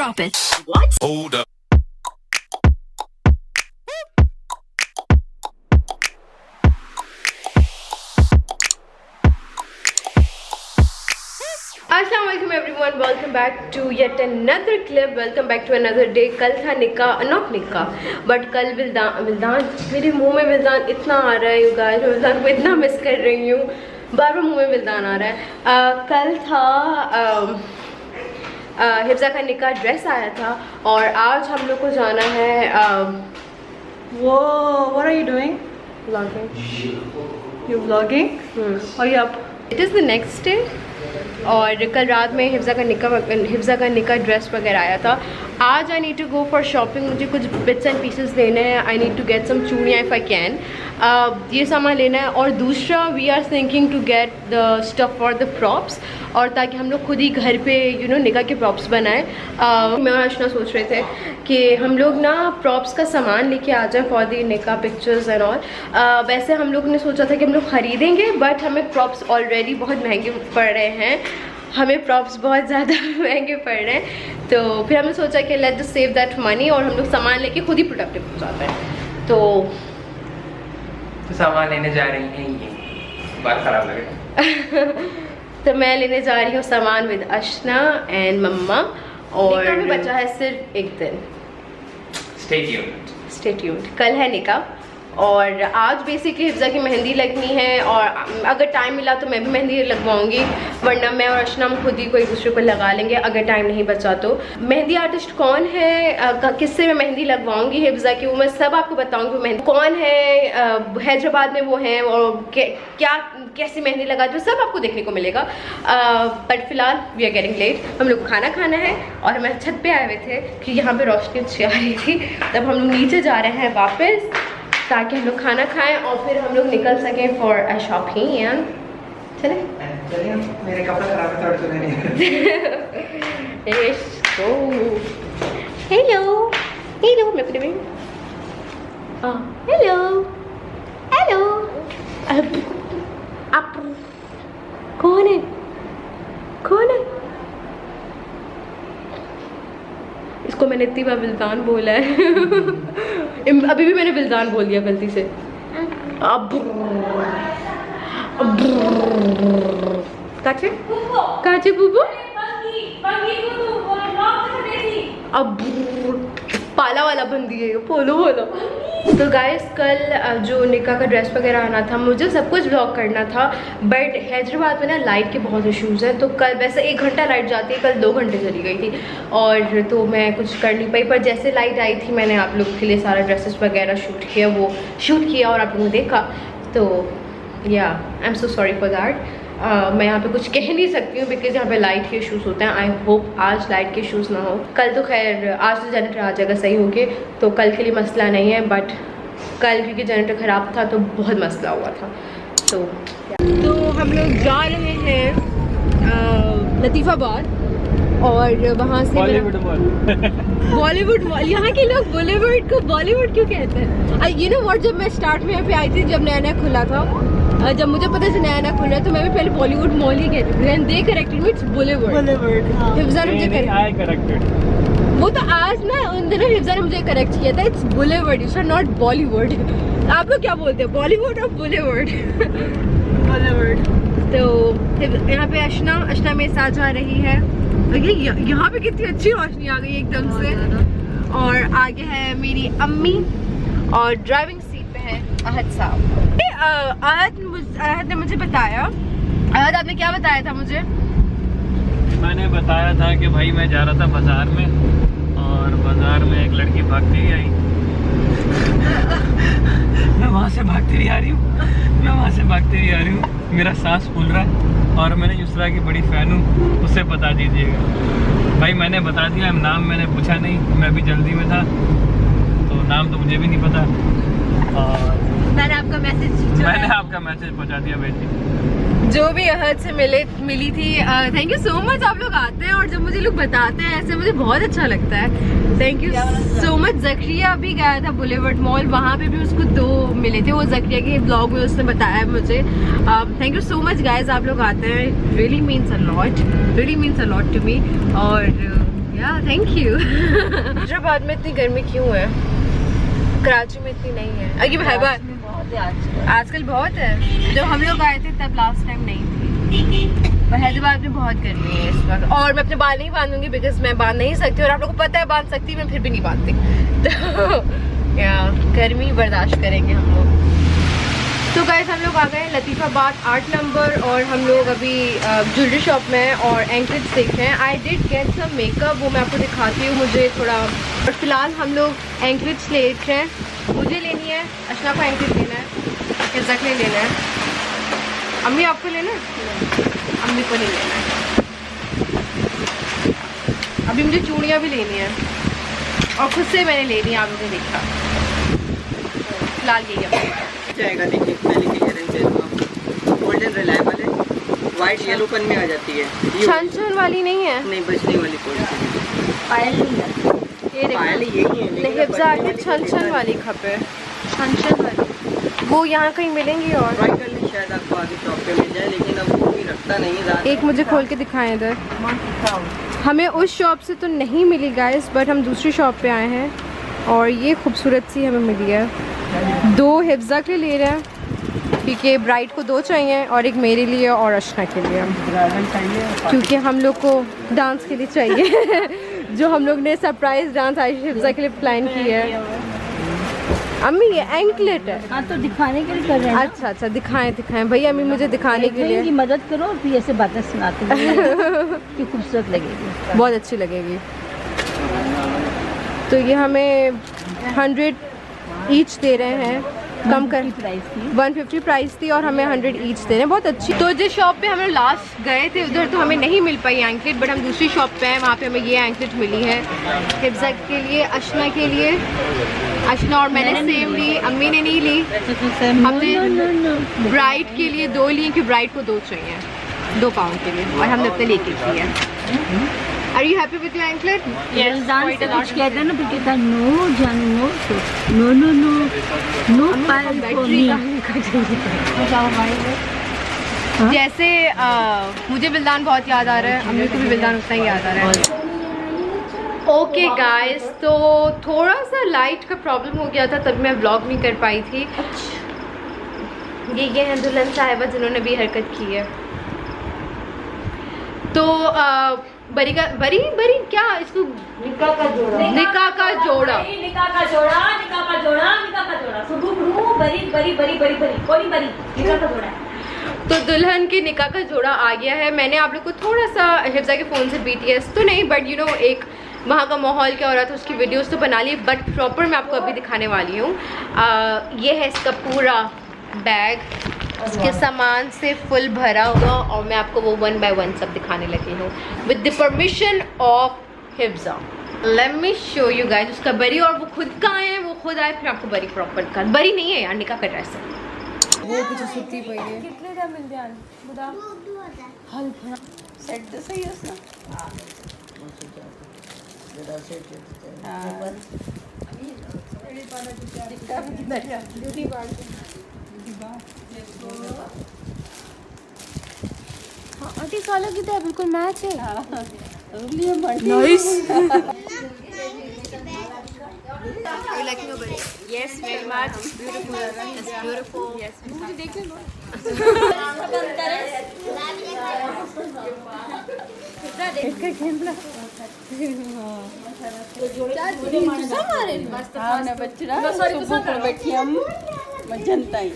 Stop it. What? Hold up. Assalamualaikum everyone, welcome back to yet another clip, welcome back to another day। कल था निकाह, not निकाह but कल विल्दान मेरे मुंह में विल्दान इतना आ रहा है, यू गाइस मैं विल्दान को इतना मिस कर रही हूँ, बार बार मुंह में विल्दान आ रहा है। कल था हिफ्जा का निकाह, ड्रेस आया था और आज हम लोग को जाना है What are you doing? Vlogging. You're vlogging? Are you up? It is the next day और कल रात में हिफ्जा का निकाह ड्रेस वगैरह आया था। आज I need to go for shopping, मुझे कुछ बिट्स एंड पीसेस लेने हैं। I need to get some चूड़ियाँ इफ़ आई कैन, ये सामान लेना है। और दूसरा we are thinking to get the stuff for the props, और ताकि हम लोग खुद ही घर पे निकाह के प्रॉप्स बनाएं। मैं और अर्चना सोच रहे थे कि हम लोग ना प्रॉप्स का सामान लेके आ जाएं फॉर द निकाह पिक्चर्स एंड ऑल। वैसे हम लोग ने सोचा था कि हम लोग ख़रीदेंगे बट हमें प्रॉप्स ऑलरेडी बहुत महंगे पड़ रहे हैं, हमें प्रॉप्स बहुत ज़्यादा महंगे पड़ रहे हैं। तो फिर हमने सोचा कि let's just save that money और हम लोग सामान लेके खुद ही प्रोडक्टिव हो जाते हैं। तो सामान लेने जा रही हैं, ये बात खराब लगे तो मैं लेने जा रही हूँ सामान विद अशना एंड मम्मा, और निकाह में बचा है सिर्फ एक दिन। Stay tuned. कल है निकाह और आज बेसिकली हिफ्जा की मेहंदी लगनी है, और अगर टाइम मिला तो मैं भी मेहंदी लगवाऊंगी, वरना मैं और अशना हम खुद ही कोई दूसरे को लगा लेंगे अगर टाइम नहीं बचा तो। मेहंदी आर्टिस्ट कौन है, किससे मैं मेहंदी लगवाऊंगी हिफ्जा की, वो मैं सब आपको बताऊंगी। मेहंदी कौन है, हैदराबाद में वो हैं, और क्या कैसी मेहंदी लगाते हैं सब आपको देखने को मिलेगा। बट फिलहाल वी आर गेटिंग लेट, हम लोग को खाना खाना है और हम छत पे आए हुए थे कि यहाँ पे रोशनी अच्छी आ रही थी, तब हम लोग नीचे जा रहे हैं वापस ताकि हम लोग खाना खाएं और फिर हम लोग निकल सकें फॉर अ शॉपिंग। चले मेरे कपड़े खराब है तो नहीं। हेलो हेलो मैं हेलो हेलो आप कौन है इसको मैंने इतनी बार विल्दान बोला है अभी भी मैंने विल्दान बोल दिया गलती से। अब काचे बुबू अब पाला वाला बंदी है, पोलो वाला। तो गाइस कल जो निकाह का ड्रेस वगैरह आना था, मुझे सब कुछ ब्लॉग करना था बट हैदराबाद में ना लाइट के बहुत इश्यूज़ हैं। तो कल वैसे 1 घंटा लाइट जाती है, कल 2 घंटे चली गई थी और तो मैं कुछ कर नहीं पाई। पर जैसे लाइट आई थी मैंने आप लोग के लिए सारा ड्रेसेस वगैरह शूट किया और आप लोगों ने देखा। तो या I am so sorry for that. मैं यहाँ पे कुछ कह नहीं सकती हूँ बिकॉज यहाँ पे लाइट के इश्यूज़ होते हैं। आई होप आज लाइट के इश्यूज़ ना हो। कल तो खैर आज तो जनरेटर आ जाएगा सही होके, तो कल के लिए मसला नहीं है, बट कल क्योंकि जनरेटर ख़राब था तो बहुत मसला हुआ था। तो हम लोग जा रहे हैं लतीफ़ाबाद और वहाँ से बॉलीवुड मॉल। यहाँ के लोग बॉलीवुड को बॉलीवुड क्यों कहते हैं? यू नो व्हाट, जब मैं स्टार्ट में यहाँ पे आई थी, जब नया नया खुला था, जब मुझे पता था नया नया खुल रहा है तो मैं भी पहले बॉलीवुड मॉल ही कहती थी, and they corrected me, it's Bollywood. Hifza ने मुझे करेक्टेड, वो तो आज ना उन दिनों हिफ्जा ने मुझे करेक्ट किया था, it's Bollywood, it's not Bollywood. आप लोग क्या बोलते हैं, बॉलीवुड और बॉलीवुड? तो यहाँ पे अशना मेरे साथ जा रही है। यहाँ पे कितनी अच्छी रोशनी आ गई एकदम से, और आगे है मेरी अम्मी और ड्राइविंग सीट पे है अहद साहब। अहद ने मुझे बताया, अहद आपने क्या बताया था मुझे? मैंने बताया था कि भाई मैं जा रहा था बाजार में और बाजार में एक लड़की भागती हुई आई। मैं वहाँ से भागती हुई आ रही हूँ, मेरा सांस फूल रहा है और मैंने युसरा की बड़ी फ़ैन हूँ, उससे बता दीजिएगा। भाई मैंने बता दिया, नाम मैंने पूछा नहीं, मैं अभी जल्दी में था तो नाम तो मुझे भी नहीं पता, और मैंने आपका मैसेज पहुँचा दिया बेटी। जो भी अहद से मिली थी, थैंक यू सो मच। आप लोग आते हैं और जब मुझे लोग बताते हैं ऐसे मुझे बहुत अच्छा लगता है, thank you so much. Zakaria भी गया था बुलेवर्ड मॉल, वहाँ पे भी उसको 2 मिले थे, वो ज़करिया के ब्लॉग में उसने बताया मुझे। Thank you so much guys, आप लोग आते हैं, really means a lot to me. और या थैंक यू। हैदराबाद में इतनी गर्मी क्यों है? कराची में इतनी नहीं है। अभी आजकल बहुत है। जब हम लोग आए थे तब लास्ट टाइम नहीं थी, पर हैदराबाद में बहुत गर्मी है इस वक्त। और मैं अपने बाल नहीं बांधूंगी बिकॉज मैं बांध नहीं सकती, और आप लोगों को पता है बांध सकती, मैं फिर भी नहीं बांधती। तो या गर्मी बर्दाश्त करेंगे हम लोग। तो गाइस हम लोग आ गए लतीफ़ाबाद 8 नंबर, और हम लोग अभी ज्वेलरी शॉप में हैं और एंकलेट्स देख रहे हैं। I did get some makeup, वो मैं आपको दिखाती हूँ। मुझे थोड़ा, और फिलहाल हम लोग एंकलेट्स ले रहे हैं। मुझे लेनी है, अशना को एंकलेट लेना है, हिफ्ज़ा के लिए लेना है। अम्मी आपको लेना है? अम्मी को नहीं लेना है। अभी मुझे चूड़ियाँ भी लेनी है और खुद से मैंने ले ली, आप लोगों ने देखा। फिलहाल यही है जाएगा। देखिए मैं लेके रेंज दे दूँगा। गोल्डन रिलायबल है, वाइट येलो पन में आ जाती है। छन छन वाली नहीं है? नहीं, बचने वाली क्वालिटी। पायल नहीं है ये देखो। पायल यही है, नहीं हिफ्ज़ा के छन छन वाली खपे, छन छन वाली। वो यहाँ कहीं मिलेंगी और ट्राई कर ली, शायद आपको आगे शॉप पे मिल जाए, लेकिन अब वो भी रखता नहीं है ज़्यादा। एक मुझे खोल के दिखाएं इधर। हमें उस शॉप से तो नहीं मिली गाइस, बट हम दूसरी शॉप पे आए हैं और ये खूबसूरत सी हमें मिली है। 2 हिफ्ज़ा के लिए ले रहे हैं क्योंकि ब्राइड को 2 चाहिए, और एक मेरे लिए और अशना के लिए, क्योंकि हम लोग को डांस के लिए चाहिए। जो हम लोग ने सरप्राइज डांस आयशा हिफ्ज़ा के लिए प्लान की है। अम्मी ये एंकलेट है। हाँ तो दिखाने के लिए कर रहे हैं। अच्छा अच्छा, दिखाएं दिखाएं भैया, अम्मी मुझे दिखाने के लिए। की मदद करो और फिर ऐसे बातें सुनाते हैं कि खूबसूरत लगेगी, बहुत अच्छी लगेगी। तो ये हमें 100 ईच दे रहे हैं, कम कर प्राइस थी 150 प्राइस थी और हमें 100 ईच दे रहे हैं, बहुत अच्छी। तो जिस शॉप पे हम लोग लास्ट गए थे उधर तो हमें नहीं मिल पाई एंकलेट, बट हम दूसरी शॉप पे हैं, वहाँ पे हमें ये एंकलेट मिली है हिफ्ज़ा के लिए, अशना के लिए। अशना और मैंने सेम ली, अम्मी ने नहीं ली। हमने ब्राइड के लिए 2 ली क्योंकि ब्राइड को 2 चाहिए, 2 पाउंड के लिए, और हमने अपने लेके की है। Are you happy with your anklet? Yes, quite a lot. कुछ कहते हैं ना, फिर कहता नो जान no no no no no payal for me. जैसे मुझे बिल्दान बहुत याद आ रहा है, अम्मी को भी बिल्दान उतना ही याद आ रहा है। ओके गाइस, तो थोड़ा सा लाइट का प्रॉब्लम हो गया था, तब मैं व्लॉग नहीं कर पाई थी। ये हैं दुल्हन साहिबा जिन्होंने भी हरकत की है। तो बरी का बरी बरी क्या इसको, निकाह का जोड़ा, निकाह का जोड़ा, निकाह का जोड़ा, निकाह का जोड़ा, निकाह का जोड़ा, सुबह बरी बरी बरी बरी बरी कोई बरी निकाह का जोड़ा। तो दुल्हन के निकाह का जोड़ा आ गया है। मैंने आप लोग को थोड़ा सा हिफ्ज़ा के फ़ोन से BTS तो नहीं, बट यू नो एक वहाँ का माहौल क्या हो रहा था उसकी वीडियोस तो बना ली, बट प्रॉपर मैं आपको अभी दिखाने वाली हूँ। ये है इसका पूरा बैग, इसके सामान से फुल भरा हुआ, और मैं आपको वो 1 by 1 सब दिखाने लगी हूँ with the permission of Hifza. Let me show you guys उसका बरी, और वो खुद का आए हैं, वो खुद आए, फिर आपको बरी प्रॉपर दिखा। बरी नहीं है यार, निकाह का ड्रेस है। वो कुछ सुती पई है। कितने का मिलते हैं बता? हल सेट तो सही है उसका। आंटी साला कितना है, बिल्कुल मैच है। Nice. You like your body? Yes, very much. Beautiful. It's beautiful. Yes. मुझे देख लो। इसका कैमरा। हाँ ना बच्चा सुबह को बैठी हम मजंता ही।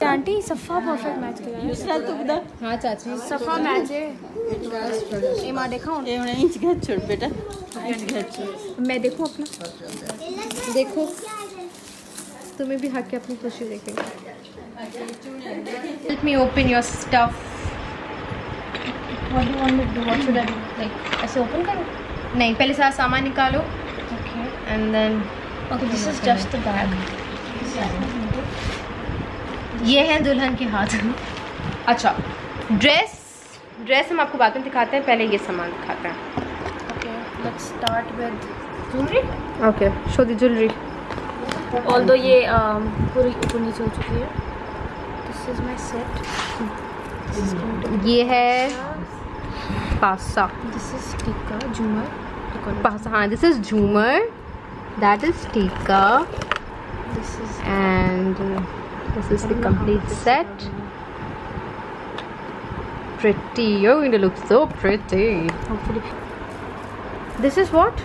आंटी सफ़ा परफेक्ट मैच किया है। हाँ चाची सफ़ा मैच है। ये माँ देखा हूँ बेटा मैं देखूँ अपना देखो तुम्हें भी हक के अपनी खुशी देखेंगे। Help me open your stuff. What do you want me to do? What should I do? Like ऐसे open करो? नहीं पहले सारा सामान निकालो। Okay. And then okay this is just the bag. ये है दुल्हन के हाथ। अच्छा ड्रेस हम आपको बाद में दिखाते हैं, पहले ये सामान दिखाते हैं। Okay, let's start with jewelry. Okay, show the jewelry. Although ये पूरी ऊपर नीचे हो चुकी है। This is my set. ये है पासा। This is टीका झूमर। पासा हाँ this is झूमर. That is टीका. This is and this is the complete set. Pretty. You're going to look so pretty. Hopefully. This is what?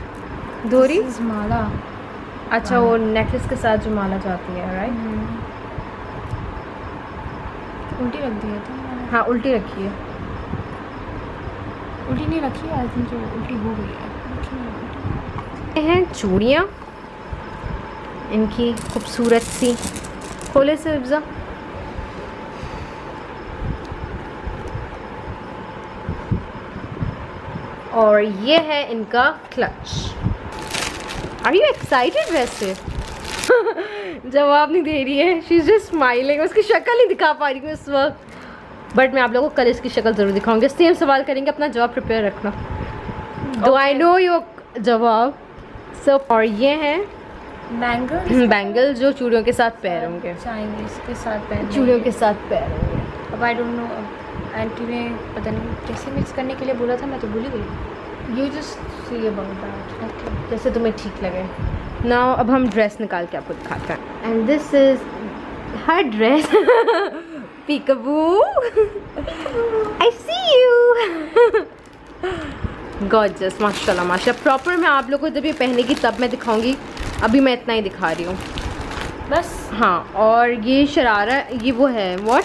Dori? This is माला. अच्छा वो नेकलेस के साथ जो माला जाती है, राइट? उल्टी रख दी है तो? हाँ उल्टी रखी है। उल्टी नहीं रखी है, आई थिंक जो उल्टी हो गई है। ये हैं चूड़ियाँ, इनकी खूबसूरत सी। खोले से इब्जा। और ये है इनका क्लच। आर यू एक्साइटेड वैसे? जवाब नहीं दे रही है, शी इज जस्ट स्माइलिंग। उसकी शक्ल नहीं दिखा पा रही हूँ इस वक्त, बट मैं आप लोगों को कल इसकी शक्ल ज़रूर दिखाऊंगी। सेम सवाल करेंगे, अपना जवाब प्रिपेयर रखना। डू आई नो योर जवाब? सो और ये हैं बैंगल जो चूड़ियों के साथ पैर होंगे। इसके साथ पैर, चूड़ियों के साथ पैर होंगे। अब आई डोंट नो, आंटी ने पता नहीं कैसे मिक्स करने के लिए बोला था, मैं तो भूल ही गई। You just see about that. Okay, जैसे तुम्हें ठीक लगे। नाउ अब हम ड्रेस निकाल के आपको दिखाते हैं। And this is her dress. Peekaboo, I see you. Gorgeous, माशाल्लाह माशाल्लाह। प्रॉपर मैं आप लोगों को जब ये पहनेगी तब मैं दिखाऊंगी, अभी मैं इतना ही दिखा रही हूँ बस। हाँ, और ये शरारा, ये वो है व्हाट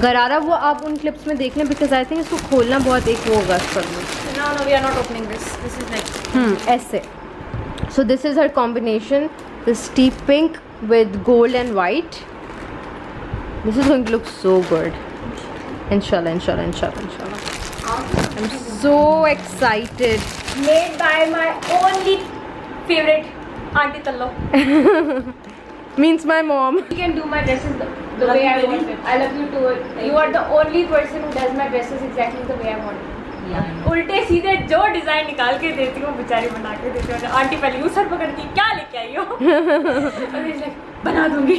गरारा, वो आप उन क्लिप्स में देख लें, बिकॉज आई थिंक इसको खोलना बहुत एक वो होगा इस पर। No, we are not opening this. This is next. ऐसे। So this is her combination, this deep pink with gold and white. This is going to look so good. Inshallah, inshallah, inshallah, inshallah. I'm so excited. Made by my only favorite Auntie Tallo. Means my mom. You can do my dresses the way I want it. I love you too. You are the only person who does my dresses exactly the way I want it. उल्टे सीधे जो design निकाल के देती हूँ बेचारी बना के देती हूँ। आंटी पहले यूँ सर पकड़ती, क्या लेके आई हो? बना दूंगी।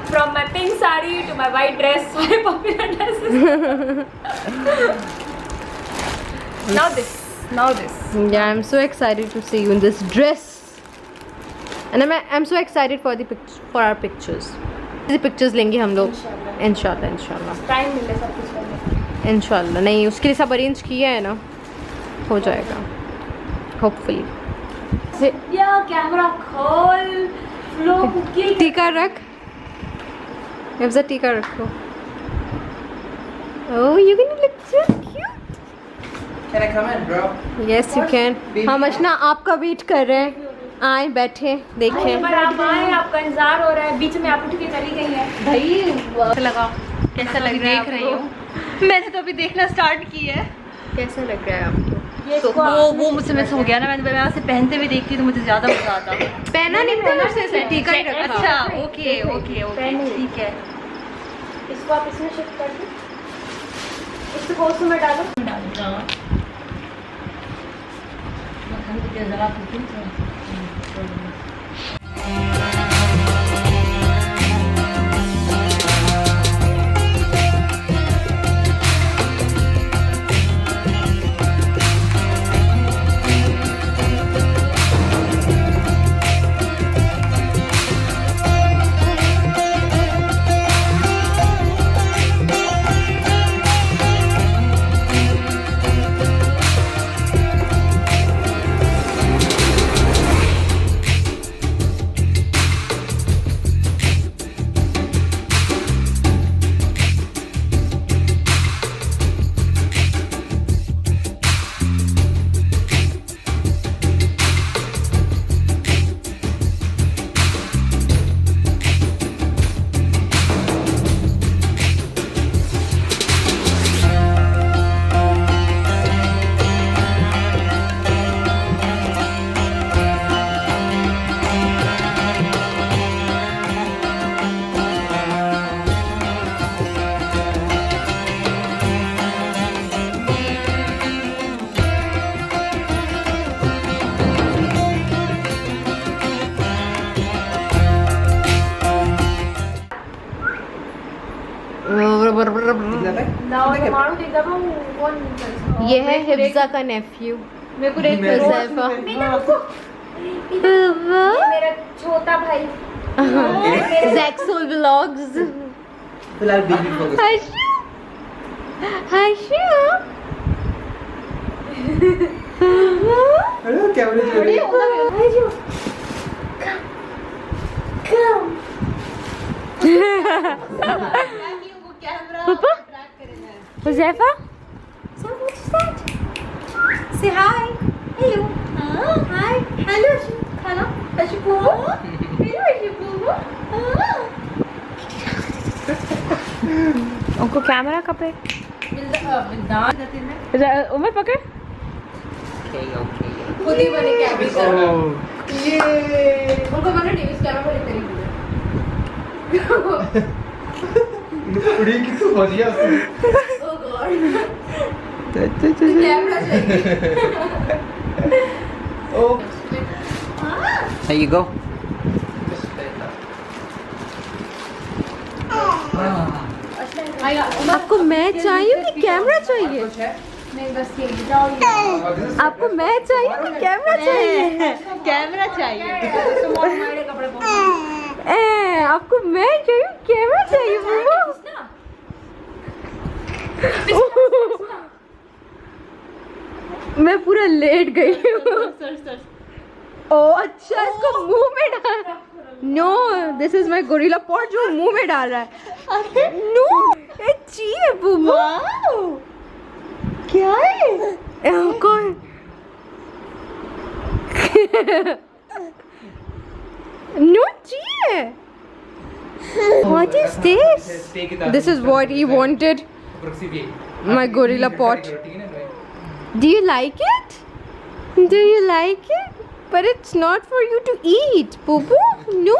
From my pink saree to my white dress, my popular dresses. Now this. Yeah, I'm so excited to see you in this dress. And I'm so excited for our pictures. The pictures लेंगे हम लोग इंशाल्लाह। Time मिले सब कुछ करने। इंशाल्लाह। नहीं, उसके लिए सब अरेंज किया है ना, हो जाएगा होपफुली। या कैमरा खोल, फ्लो कुकी। टीका रख, इब्जा टीका रखो। Oh, you're gonna look so cute. Can I come in, bro? Yes, you can. हम अशना आपका वेट कर रहे हैं, आए बैठे देखें। पर आप आए, आपका इंतजार हो रहा है, बीच में आप उठ के चली गई हैं। भाई लगा कैसा लग रहा है? देख रही हूँ, मैंने तो अभी देखना स्टार्ट की है। कैसा लग रहा है आपको? ये इसको वो मुझसे मिस हो गया ना, मैं उसे पहनते हुए देखती तो मुझे ज़्यादा मज़ा आता। पहना नहीं था मुझसे, सिर्फ टीका ही रखा। अच्छा, ओके, ठीक है। इसको आप इसमें शिफ्ट कर दो, इसको उसमें डालो। मारू देखा था कौन ये है हिफ्जा का नेफ्यू। मेरे को रेट हुज़ैफा। मेरा छोटा भाई ज़ैक्सुल व्लॉग्स। फिलहाल baby focus. Harshu Harshu hello कैमरे जोड़े पापा हुज़ैफा से हाय हेलो हाय हेलो खाना अशुकू हेलो अशुकू उनको कैमरा कब है उमर पकड़ खुद ही बने कैमरा ये उनको मैंने टीवी कैमरा पर इतनी उड़ी की तो बढ़िया ओ गॉड कैमरा चाहिए ओ There you go. आपको मैं चाहिए कि कैमरा चाहिए? नहीं बस ये जाओ आपको मैं चाहिए कि कैमरा चाहिए? कैमरा चाहिए कपड़े आपको मैं चाहिए कैमरा चाहिए बुआ? मैं पूरा लेट गई हूँ। ओ अच्छा इसको मुंह में डाल। No this is my gorilla pod जो मुंह में डाल रहा है। नो ये चाहिए बुआ। क्या है? कौन? नो चाहिए। What is this? This is what he wanted. My gorilla pot. Do you like it? Do you like it? But it's not for you to eat, Poo-poo. No.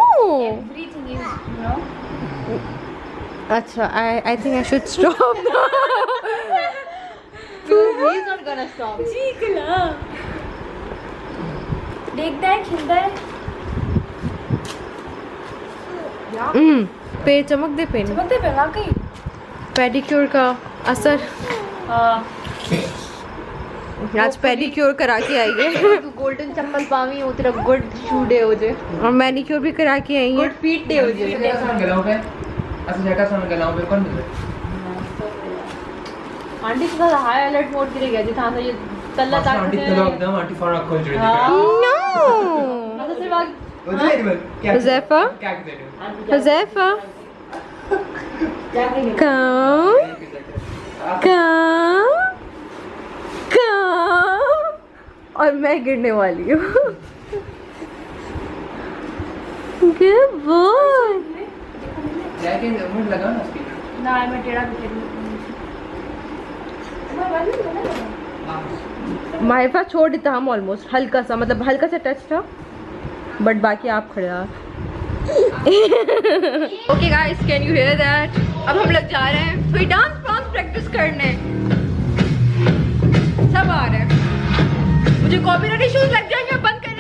everything is Acha, I think I should stop now. He's not gonna stop. चीकला देखता है खिलता है पे चमक दे pen. चमकते पे वाकई pedicure का असर। आज पेडिक्योर करा के आई है तू गोल्डन चप्पल पावी हो तेरा गुड शू डे हो जे और मैनिक्योर भी करा के आई है। गुड फीट डे हो जे आंटी के साथ हाई अलर्ट मोड के लिए गया था ये तल्ला ताक No. Huzzaifa? Huzzaifa? Come. Come. Come. और मैं गिरने वाली हूँ। Good boy. ना मैं टेढ़ा भी खेलूँ माहिर पास छोड़ देता हम ऑलमोस्ट हल्का सा मतलब हल्का सा टच था बट बाकी आप खड़े रहा। Okay guys can you here that? अब हम लोग जा रहे हैं थोड़ी डांस प्रैक्टिस करने। सब आ रहे हैं। मुझे कॉपीराइट इश्यूज लग जाएंगे बंद कर